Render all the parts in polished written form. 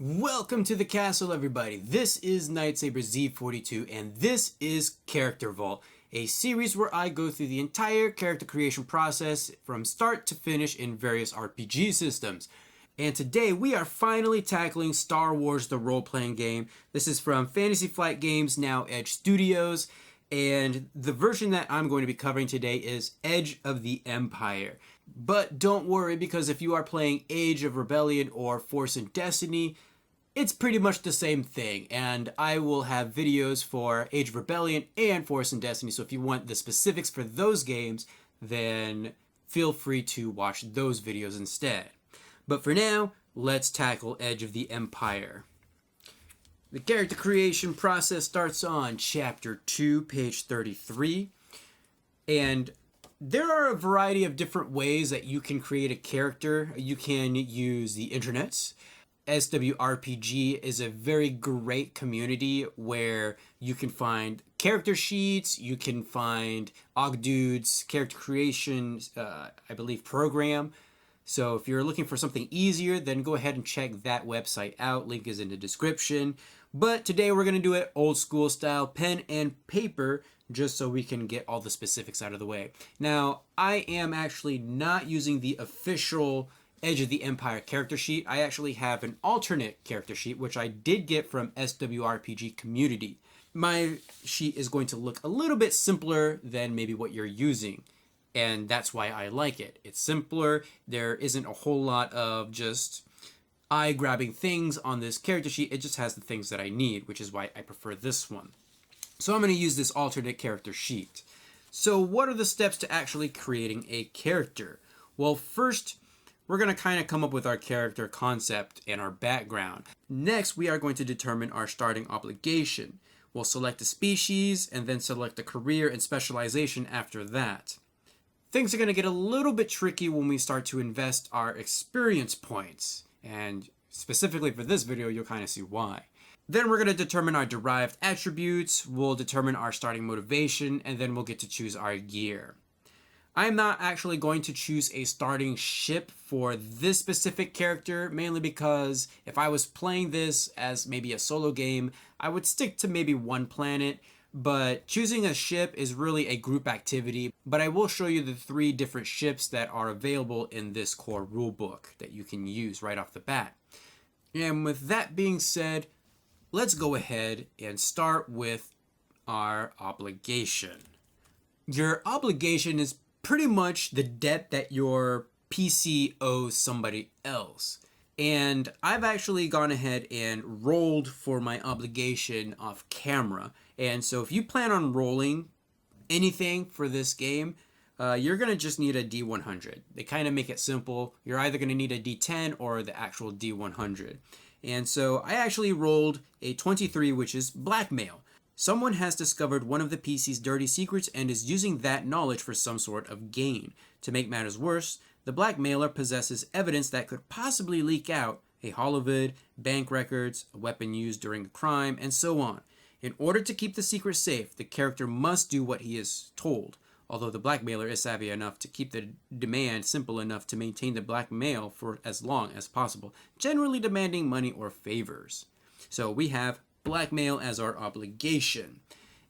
Welcome to the castle, everybody. This is Nightsaber Z42, and this is Character Vault, a series where I go through the entire character creation process from start to finish in various RPG systems. And today we are finally tackling Star Wars the role-playing game. This is from Fantasy Flight Games, now Edge Studios, and the version that I'm going to be covering today is Edge of the Empire. But don't worry, because if you are playing Age of Rebellion or Force and Destiny, it's pretty much the same thing, and I will have videos for Age of Rebellion and Force and Destiny, so if you want the specifics for those games, then feel free to watch those videos instead. But for now, let's tackle Edge of the Empire. The character creation process starts on Chapter 2, page 33, and there are a variety of different ways that you can create a character. You can use the internets. SWRPG is a very great community where you can find character sheets, you can find Ogdude's character creation, I believe, program. So if you're looking for something easier, then go ahead and check that website out. Link is in the description. But today we're going to do it old school style, pen and paper, just so we can get all the specifics out of the way. Now, I am actually not using the official Edge of the Empire character sheet. I actually have an alternate character sheet, which I did get from SWRPG Community. My sheet is going to look a little bit simpler than maybe what you're using, and that's why I like it. It's simpler. There isn't a whole lot of just eye-grabbing things on this character sheet. It just has the things that I need, which is why I prefer this one. So I'm going to use this alternate character sheet. So what are the steps to actually creating a character? Well, first, we're going to kind of come up with our character concept and our background. Next, we are going to determine our starting obligation. We'll select a species and then select a career and specialization after that. Things are going to get a little bit tricky when we start to invest our experience points. And specifically for this video, you'll kind of see why. Then we're going to determine our derived attributes. We'll determine our starting motivation, and then we'll get to choose our gear. I'm not actually going to choose a starting ship for this specific character, mainly because if I was playing this as maybe a solo game, I would stick to maybe one planet, but choosing a ship is really a group activity. But I will show you the 3 different ships that are available in this core rulebook that you can use right off the bat. And with that being said, let's go ahead and start with our obligation. Your obligation is pretty much the debt that your PC owes somebody else. And I've actually gone ahead and rolled for my obligation off camera. And so if you plan on rolling anything for this game, you're going to just need a D100. They kind of make it simple. You're either going to need a D10 or the actual D100. And so I actually rolled a 23, which is blackmail. Someone has discovered one of the PC's dirty secrets and is using that knowledge for some sort of gain. To make matters worse, the blackmailer possesses evidence that could possibly leak out: a holovid, bank records, a weapon used during a crime, and so on. In order to keep the secret safe, the character must do what he is told, although the blackmailer is savvy enough to keep the demand simple enough to maintain the blackmail for as long as possible, generally demanding money or favors. So we have blackmail as our obligation.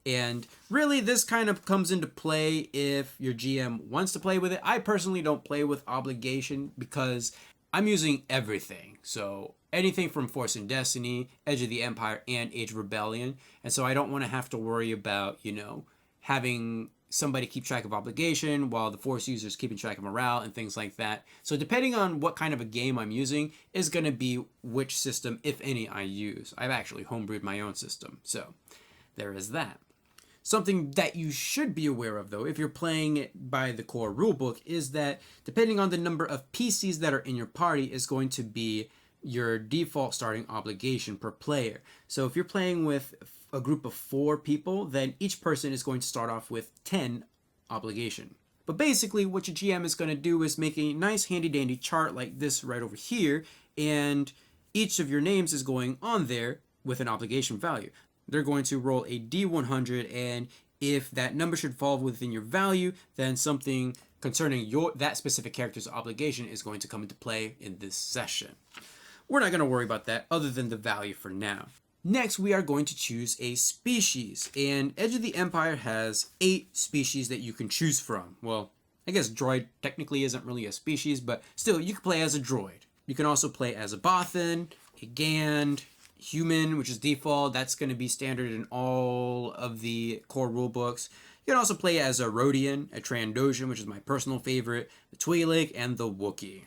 And really, this kind of comes into play if your GM wants to play with it. I personally don't play with obligation because I'm using everything. So anything from Force and Destiny, Edge of the Empire, and Age of Rebellion. And so I don't want to have to worry about, having somebody keep track of obligation while the Force user's keeping track of morale and things like that. So depending on what kind of a game I'm using is going to be which system, if any, I use. I've actually homebrewed my own system. So there is that. Something that you should be aware of, though, if you're playing it by the core rulebook, is that depending on the number of PCs that are in your party is going to be your default starting obligation per player. So if you're playing with a group of 4 people, then each person is going to start off with 10 obligation. But basically what your GM is going to do is make a nice handy dandy chart like this right over here, and each of your names is going on there with an obligation value. They're going to roll a D100, and if that number should fall within your value, then something concerning that specific character's obligation is going to come into play in this session. we're not going to worry about that other than the value for now. Next, we are going to choose a species, and Edge of the Empire has 8 species that you can choose from. Well, I guess droid technically isn't really a species, but still, you can play as a droid. You can also play as a Bothan, a Gand, human, which is default. That's going to be standard in all of the core rulebooks. You can also play as a Rodian, a Trandoshan, which is my personal favorite, the Twi'lek, and the Wookiee.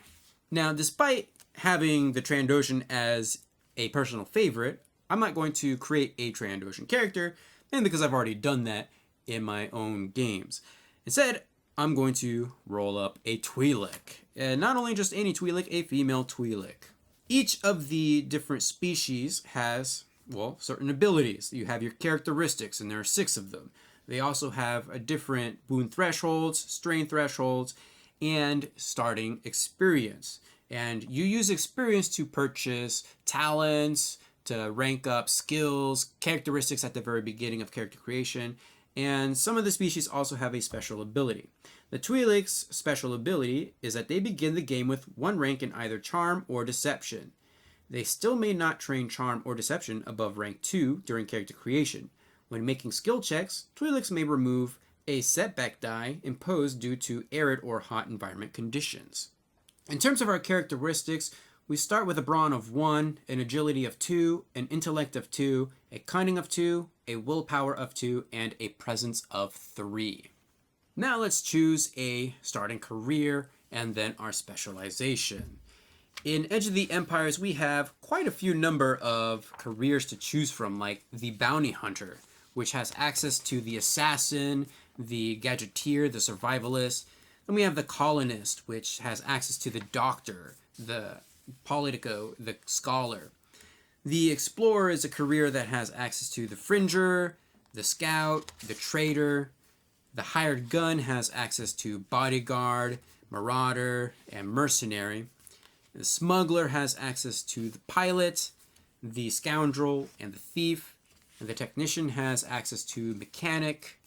Now, despite having the Trandoshan as a personal favorite, I'm not going to create a Trandoshan character, and because I've already done that in my own games. Instead, I'm going to roll up a Twi'lek. And not only just any Twi'lek, a female Twi'lek. Each of the different species has, well, certain abilities. You have your characteristics, and there are 6 of them. They also have a different boon thresholds, strain thresholds, and starting experience. And you use experience to purchase talents, to rank up skills, characteristics at the very beginning of character creation, and some of the species also have a special ability. The Twi'lek's special ability is that they begin the game with 1 rank in either Charm or Deception. They still may not train Charm or Deception above rank 2 during character creation. When making skill checks, Twi'leks may remove a setback die imposed due to arid or hot environment conditions. In terms of our characteristics, we start with a brawn of 1, an agility of 2, an intellect of 2, a cunning of 2, a willpower of 2, and a presence of 3. Now let's choose a starting career and then our specialization. In Edge of the Empires, we have quite a few number of careers to choose from, like the Bounty Hunter, which has access to the Assassin, the Gadgeteer, the Survivalist. Then we have the Colonist, which has access to the Doctor, the Politico, the Scholar. The Explorer is a career that has access to the Fringer, the Scout, the Trader. The Hired Gun has access to Bodyguard, Marauder, and Mercenary. The Smuggler has access to the Pilot, the Scoundrel, and the Thief. And the Technician has access to Mechanic,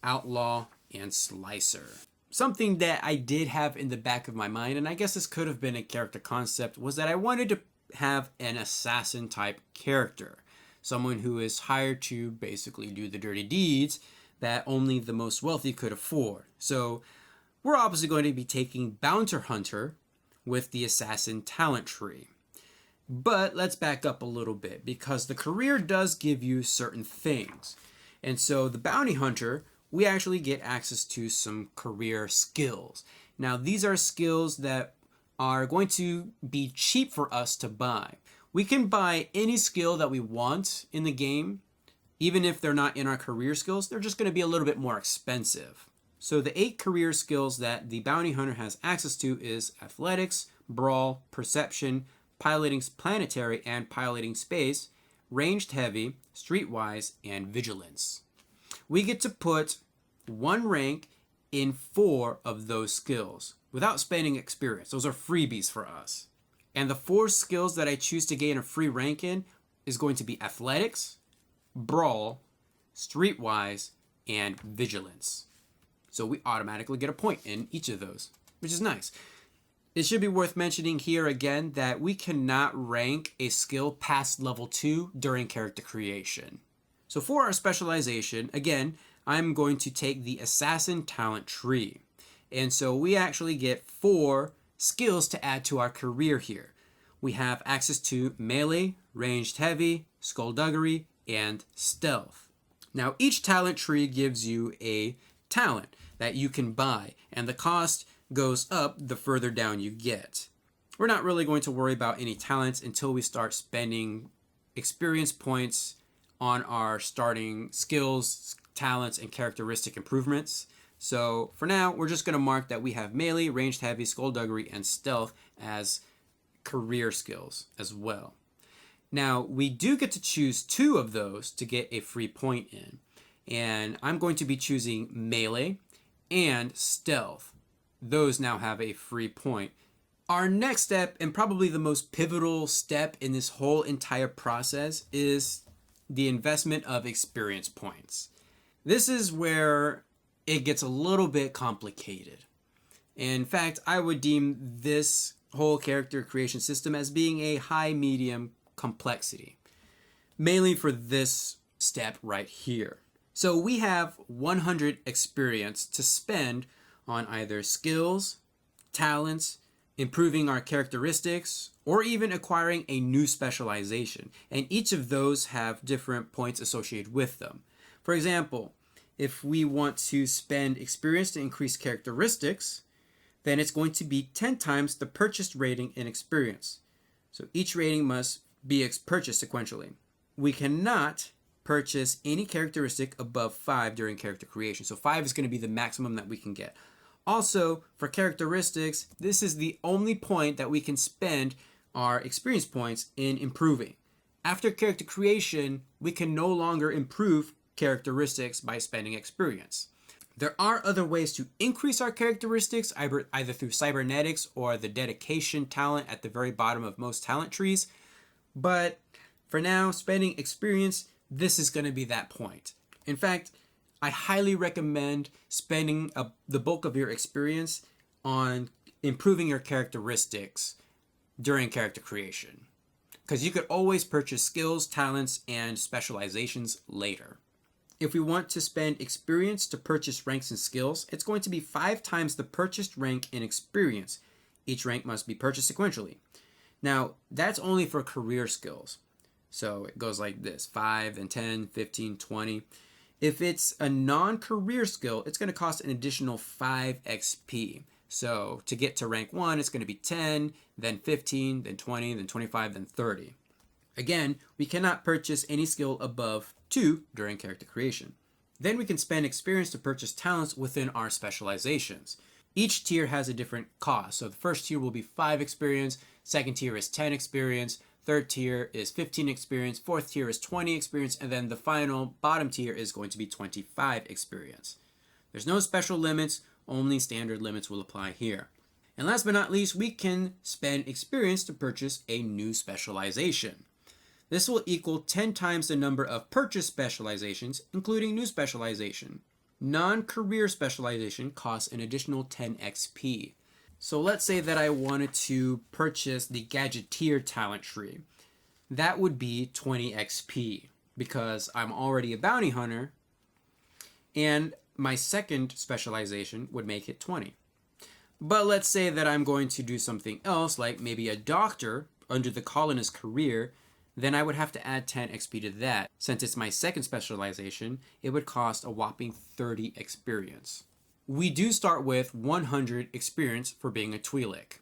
Outlaw, and Slicer. Something that I did have in the back of my mind, and I guess this could have been a character concept, was that I wanted to have an assassin type character. Someone who is hired to basically do the dirty deeds that only the most wealthy could afford. So we're obviously going to be taking Bounty Hunter with the assassin talent tree. But let's back up a little bit, because the career does give you certain things. And so the Bounty Hunter, we actually get access to some career skills. Now, these are skills that are going to be cheap for us to buy. We can buy any skill that we want in the game. Even if they're not in our career skills, they're just going to be a little bit more expensive. So the 8 career skills that the Bounty Hunter has access to is Athletics, Brawl, Perception, Piloting Planetary and Piloting Space, Ranged Heavy, Streetwise, and Vigilance. We get to put 1 rank in 4 of those skills without spending experience. Those are freebies for us. And the 4 skills that I choose to gain a free rank in is going to be Athletics, Brawl, Streetwise, and Vigilance. So we automatically get a point in each of those, which is nice. It should be worth mentioning here again that we cannot rank a skill past level 2 during character creation. So for our specialization, again, I'm going to take the Assassin talent tree. And so we actually get 4 skills to add to our career here. We have access to Melee, Ranged Heavy, Skullduggery, and Stealth. Now each talent tree gives you a talent that you can buy, and the cost goes up the further down you get. We're not really going to worry about any talents until we start spending experience points on our starting skills, talents, and characteristic improvements. So for now, we're just going to mark that we have Melee, Ranged Heavy, Skullduggery, and Stealth as career skills as well. Now, we do get to choose 2 of those to get a free point in. And I'm going to be choosing Melee and Stealth. Those now have a free point. Our next step, and probably the most pivotal step in this whole entire process, is the investment of experience points. This is where it gets a little bit complicated. In fact, I would deem this whole character creation system as being a high medium complexity, mainly for this step right here. So we have 100 experience to spend on either skills, talents, improving our characteristics, or even acquiring a new specialization. And each of those have different points associated with them. For example, if we want to spend experience to increase characteristics, then it's going to be 10 times the purchased rating in experience. So each rating must be purchased sequentially. We cannot purchase any characteristic above 5 during character creation. So 5 is going to be the maximum that we can get. Also, for characteristics, this is the only point that we can spend our experience points in improving. After character creation, we can no longer improve characteristics by spending experience. There are other ways to increase our characteristics, either through cybernetics or the dedication talent at the very bottom of most talent trees. But for now, spending experience, this is going to be that point. In fact, I highly recommend spending the bulk of your experience on improving your characteristics during character creation, because you could always purchase skills, talents, and specializations later. If we want to spend experience to purchase ranks and skills, it's going to be 5 times the purchased rank in experience. Each rank must be purchased sequentially. Now, that's only for career skills. So it goes like this: 5, then 10, 15, 20. If it's a non-career skill, it's going to cost an additional 5 XP. So to get to rank 1, it's going to be 10, then 15, then 20, then 25, then 30. Again, we cannot purchase any skill above 2 during character creation. Then we can spend experience to purchase talents within our specializations. Each tier has a different cost. So the first tier will be 5 experience, second tier is 10 experience, third tier is 15 experience, fourth tier is 20 experience, and then the final bottom tier is going to be 25 experience. There's no special limits, only standard limits will apply here. And last but not least, we can spend experience to purchase a new specialization. This will equal 10 times the number of purchased specializations, including new specialization. Non-career specialization costs an additional 10 XP. So let's say that I wanted to purchase the Gadgeteer talent tree. That would be 20 XP because I'm already a bounty hunter, and my second specialization would make it 20. But let's say that I'm going to do something else, like maybe a doctor under the colonist career, then I would have to add 10 XP to that. Since it's my second specialization, it would cost a whopping 30 experience. We do start with 100 experience for being a Twi'lek.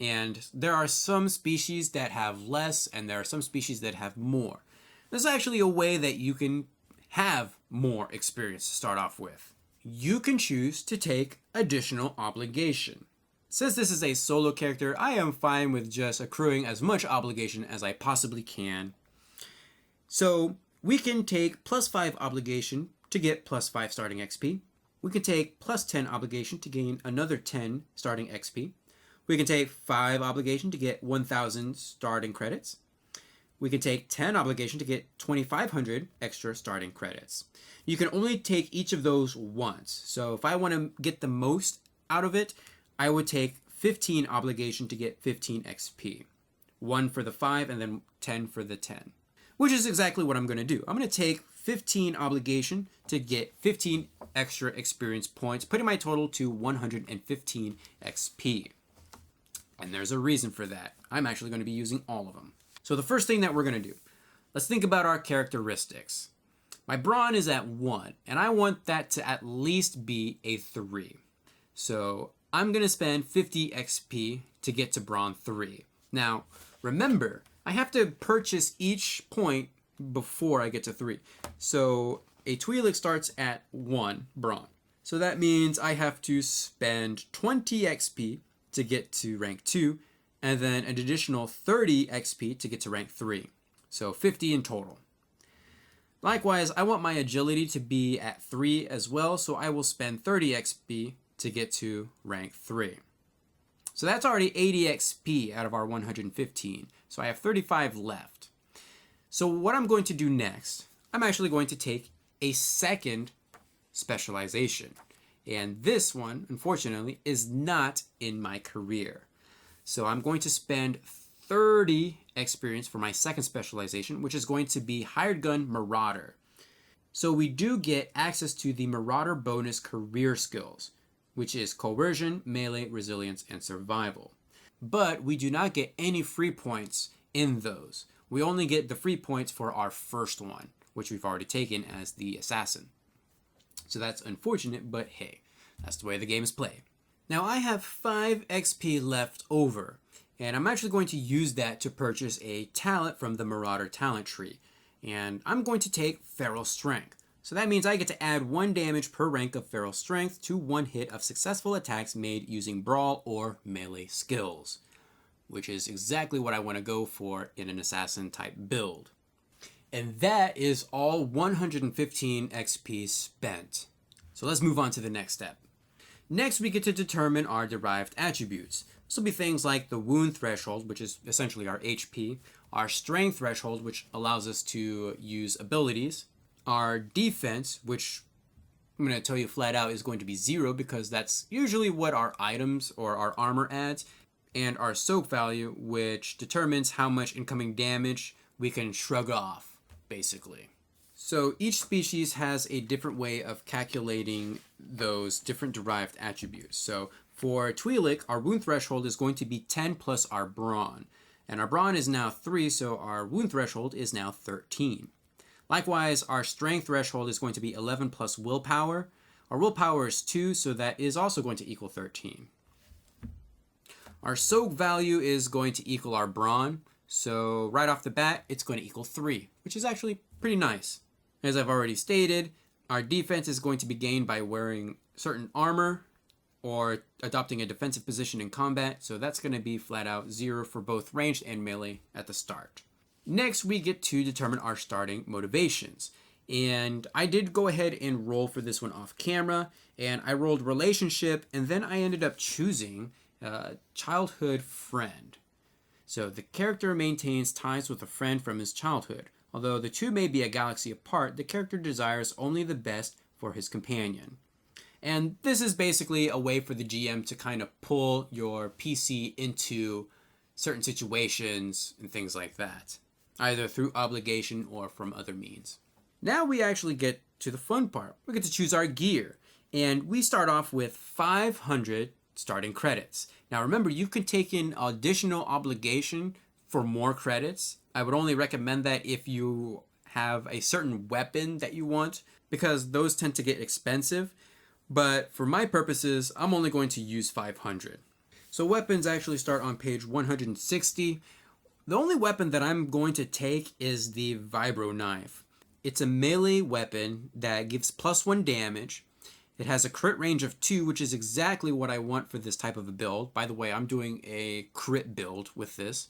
And there are some species that have less, and there are some species that have more. There's actually a way that you can have more experience to start off with. You can choose to take additional obligation. Since this is a solo character, I am fine with just accruing as much obligation as I possibly can. So we can take plus 5 obligation to get plus 5 starting XP. We can take plus 10 obligation to gain another 10 starting XP. We can take 5 obligation to get 1,000 starting credits. We can take 10 obligation to get 2,500 extra starting credits. You can only take each of those once. So if I want to get the most out of it, I would take 15 obligation to get 15 XP. 1 for the 5 and then 10 for the 10. Which is exactly what I'm going to do. I'm going to take 15 obligation to get 15 extra experience points, putting my total to 115 XP. And there's a reason for that. I'm actually going to be using all of them. So the first thing that we're going to do, let's think about our characteristics. My brawn is at 1, and I want that to at least be a 3. So I'm going to spend 50 XP to get to brawn 3. Now, remember, I have to purchase each point before I get to 3. So a Twi'lek starts at 1 brawn. So that means I have to spend 20 XP to get to rank 2, and then an additional 30 XP to get to rank 3. So 50 in total. Likewise, I want my agility to be at 3 as well, so I will spend 30 XP to get to rank 3. So that's already 80 XP out of our 115. So I have 35 left. So what I'm going to do next, I'm actually going to take a second specialization. And this one, unfortunately, is not in my career. So I'm going to spend 30 experience for my second specialization, which is going to be Hired Gun Marauder. So we do get access to the Marauder bonus career skills, which is coercion, melee, resilience, and survival. But we do not get any free points in those. We only get the free points for our first one, which we've already taken as the assassin. So that's unfortunate, but hey, that's the way the game is played. Now I have 5 XP left over, and I'm actually going to use that to purchase a talent from the Marauder talent tree. And I'm going to take Feral Strength. So that means I get to add 1 damage per rank of Feral Strength to 1 hit of successful attacks made using Brawl or Melee skills, which is exactly what I want to go for in an assassin type build. And that is all 115 XP spent. So let's move on to the next step. Next, we get to determine our derived attributes. This will be things like the wound threshold, which is essentially our HP, our strength threshold, which allows us to use abilities, our defense, which I'm going to tell you flat out is going to be 0 because that's usually what our items or our armor adds, and our soak value, which determines how much incoming damage we can shrug off, basically. So each species has a different way of calculating those different derived attributes. So for Twi'lek, our wound threshold is going to be 10 plus our brawn. And our brawn is now 3, so our wound threshold is now 13. Likewise, our strength threshold is going to be 11 plus willpower. Our willpower is 2, so that is also going to equal 13. Our soak value is going to equal our brawn. So right off the bat, it's going to equal 3, which is actually pretty nice. As I've already stated, our defense is going to be gained by wearing certain armor or adopting a defensive position in combat. So that's going to be flat out 0 for both ranged and melee at the start. Next, we get to determine our starting motivations. And I did go ahead and roll for this one off camera. And I rolled relationship, and then I ended up choosing childhood friend. So the character maintains ties with a friend from his childhood. Although the two may be a galaxy apart, the character desires only the best for his companion. And this is basically a way for the GM to kind of pull your PC into certain situations and things like that, either through obligation or from other means. Now we actually get to the fun part. We get to choose our gear, and we start off with 500 starting credits. Now remember, you can take in additional obligation for more credits. I would only recommend that if you have a certain weapon that you want, because those tend to get expensive. But for my purposes, I'm only going to use 500. So weapons actually start on page 160. The only weapon that I'm going to take is the Vibro Knife. It's a melee weapon that gives +1 damage. It has a crit range of 2, which is exactly what I want for this type of a build. By the way, I'm doing a crit build with this.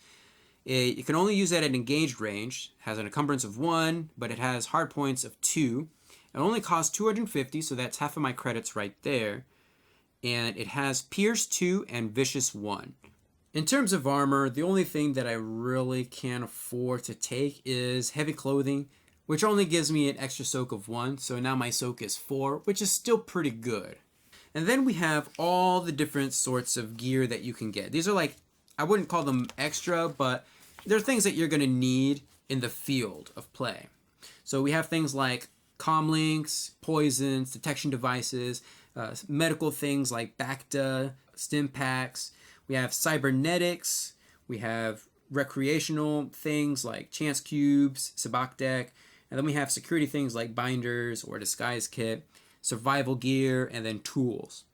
You can only use that at engaged range. It has an encumbrance of 1, but it has hard points of 2. It only costs 250, so that's half of my credits right there. And it has Pierce 2 and Vicious 1. In terms of armor, the only thing that I really can't afford to take is heavy clothing, which only gives me an extra soak of 1, so now my soak is 4, which is still pretty good. And then we have all the different sorts of gear that you can get. These are like, I wouldn't call them extra, but they're things that you're going to need in the field of play. So we have things like comlinks, poisons, detection devices, medical things like Bacta, stim packs. We have cybernetics. We have recreational things like chance cubes, sabak deck. And then we have security things like binders or disguise kit, survival gear, and then tools.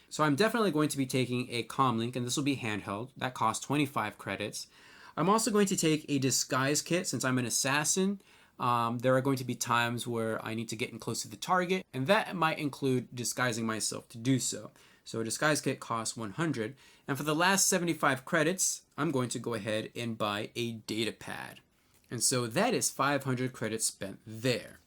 So I'm definitely going to be taking a comlink, and this will be handheld. That costs 25 credits. I'm also going to take a disguise kit since I'm an assassin. There are going to be times where I need to get in close to the target, and that might include disguising myself to do so. So a disguise kit costs 100. And for the last 75 credits, I'm going to go ahead and buy a data pad. And so that is 500 credits spent there.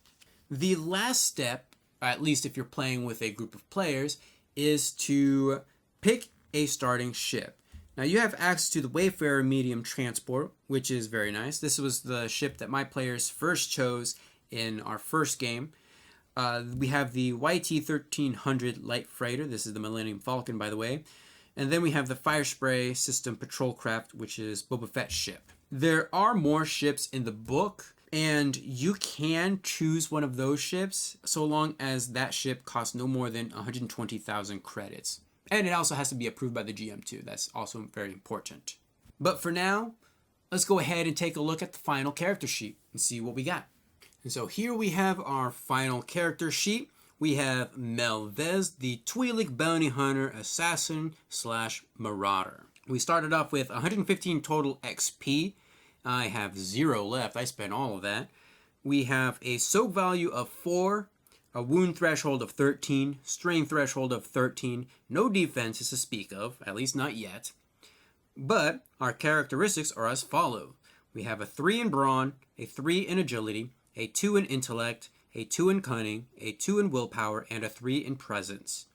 The last step, at least if you're playing with a group of players, is to pick a starting ship. Now you have access to the Wayfarer medium transport, which is very nice. This was the ship that my players first chose in our first game. We have the YT-1300 light freighter. This is the Millennium Falcon, by the way. And then we have the Fire Spray System Patrol Craft, which is Boba Fett's ship. There are more ships in the book, and you can choose one of those ships so long as that ship costs no more than 120,000 credits. And it also has to be approved by the GM too. That's also very important. But for now, let's go ahead and take a look at the final character sheet and see what we got. And so here we have our final character sheet. We have Melvez, the Twi'lek bounty hunter, assassin / marauder. We started off with 115 total XP. I have 0 left. I spent all of that. We have a soak value of 4, a wound threshold of 13, strain threshold of 13, no defenses to speak of, at least not yet. But our characteristics are as follows. We have a 3 in brawn, a 3 in agility, a 2 in intellect, a 2 in cunning, a 2 in willpower, and a 3 in presence.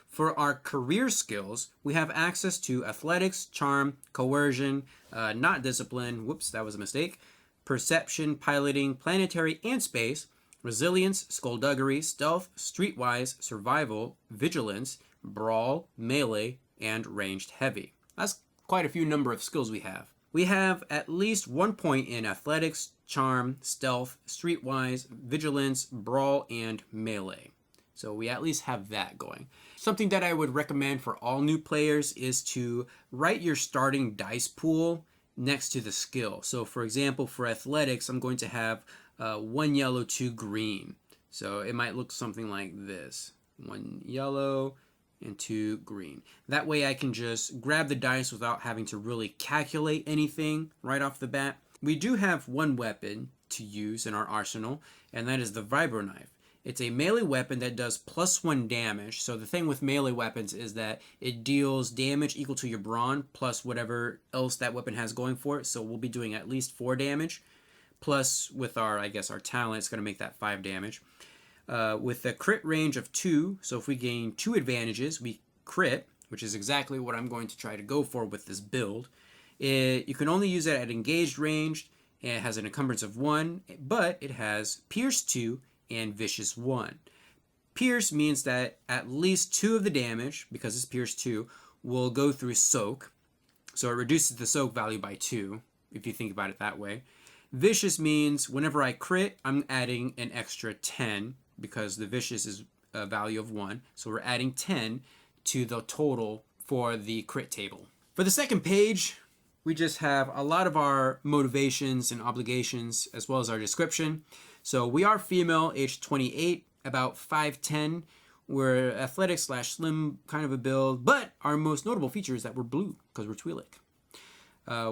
For our career skills, we have access to athletics, charm, coercion, not discipline, whoops, that was a mistake, perception, piloting, planetary and space, resilience, skullduggery, stealth, streetwise, survival, vigilance, brawl, melee, and ranged heavy. That's quite a few number of skills we have. We have at least 1 point in athletics, charm, stealth, streetwise, vigilance, brawl, and melee. So we at least have that going. Something that I would recommend for all new players is to write your starting dice pool next to the skill. So for example, for athletics, I'm going to have 1 yellow, 2 green. So it might look something like this. 1 yellow and 2 green. That way I can just grab the dice without having to really calculate anything right off the bat. We do have one weapon to use in our arsenal, and that is the vibro knife. It's a melee weapon that does +1 damage. So the thing with melee weapons is that it deals damage equal to your brawn plus whatever else that weapon has going for it. So we'll be doing at least 4 damage. Plus with our, I guess, our talent, it's going to make that 5 damage. With a crit range of 2, so if we gain 2 advantages, we crit, which is exactly what I'm going to try to go for with this build. You can only use it at engaged range. It has an encumbrance of 1, but it has Pierce 2 and Vicious 1. Pierce means that at least 2 of the damage, because it's Pierce 2, will go through Soak. So it reduces the Soak value by 2, if you think about it that way. Vicious means whenever I crit, I'm adding an extra 10, because the Vicious is a value of 1. So we're adding 10 to the total for the crit table. For the second page, we just have a lot of our motivations and obligations, as well as our description. So we are female, age 28, about 5'10". We're athletic / slim kind of a build, but our most notable feature is that we're blue, because we're Twi'lek.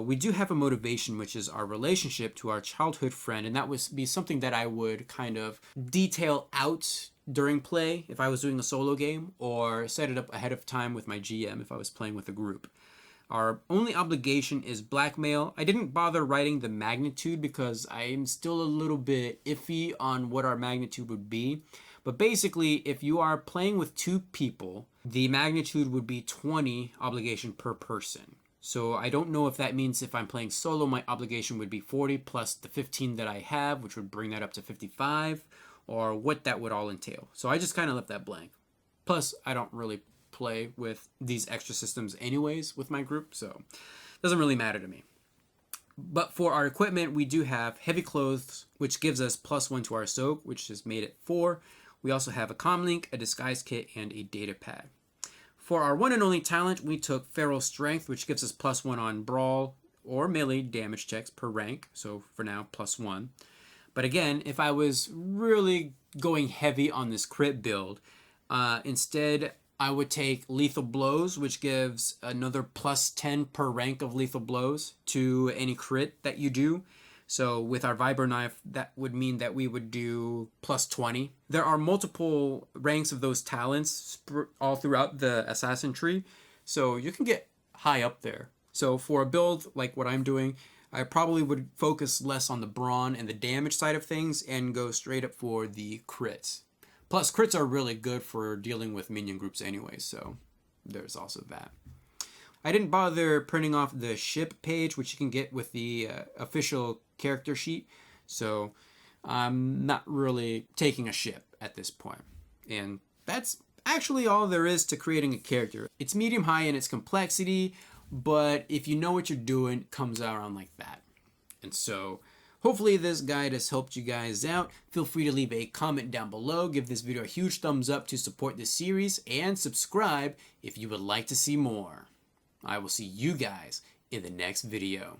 We do have a motivation, which is our relationship to our childhood friend, and that would be something that I would kind of detail out during play if I was doing a solo game, or set it up ahead of time with my GM if I was playing with a group. Our only obligation is blackmail. I didn't bother writing the magnitude because I'm still a little bit iffy on what our magnitude would be. But basically, if you are playing with 2 people, the magnitude would be 20 obligation per person. So I don't know if that means if I'm playing solo, my obligation would be 40 plus the 15 that I have, which would bring that up to 55, or what that would all entail. So I just kind of left that blank. Plus, I don't really play with these extra systems anyways with my group, so it doesn't really matter to me. But for our equipment, we do have heavy clothes, which gives us +1 to our soak, which is made at 4. We also have a comlink, a disguise kit, and a data pad. For our one and only talent, we took feral strength, which gives us +1 on brawl or melee damage checks per rank, so for now +1. But again, if I was really going heavy on this crit build, instead I would take lethal blows, which gives another +10 per rank of lethal blows to any crit that you do. So with our vibro knife, that would mean that we would do +20. There are multiple ranks of those talents all throughout the assassin tree, so you can get high up there. So for a build like what I'm doing, I probably would focus less on the brawn and the damage side of things and go straight up for the crits. Plus, crits are really good for dealing with minion groups anyway, so there's also that. I didn't bother printing off the ship page, which you can get with the official character sheet, so I'm not really taking a ship at this point. And that's actually all there is to creating a character. It's medium high in its complexity, but if you know what you're doing, it comes out around like that. And so hopefully this guide has helped you guys out. Feel free to leave a comment down below, give this video a huge thumbs up to support this series, and subscribe if you would like to see more. I will see you guys in the next video.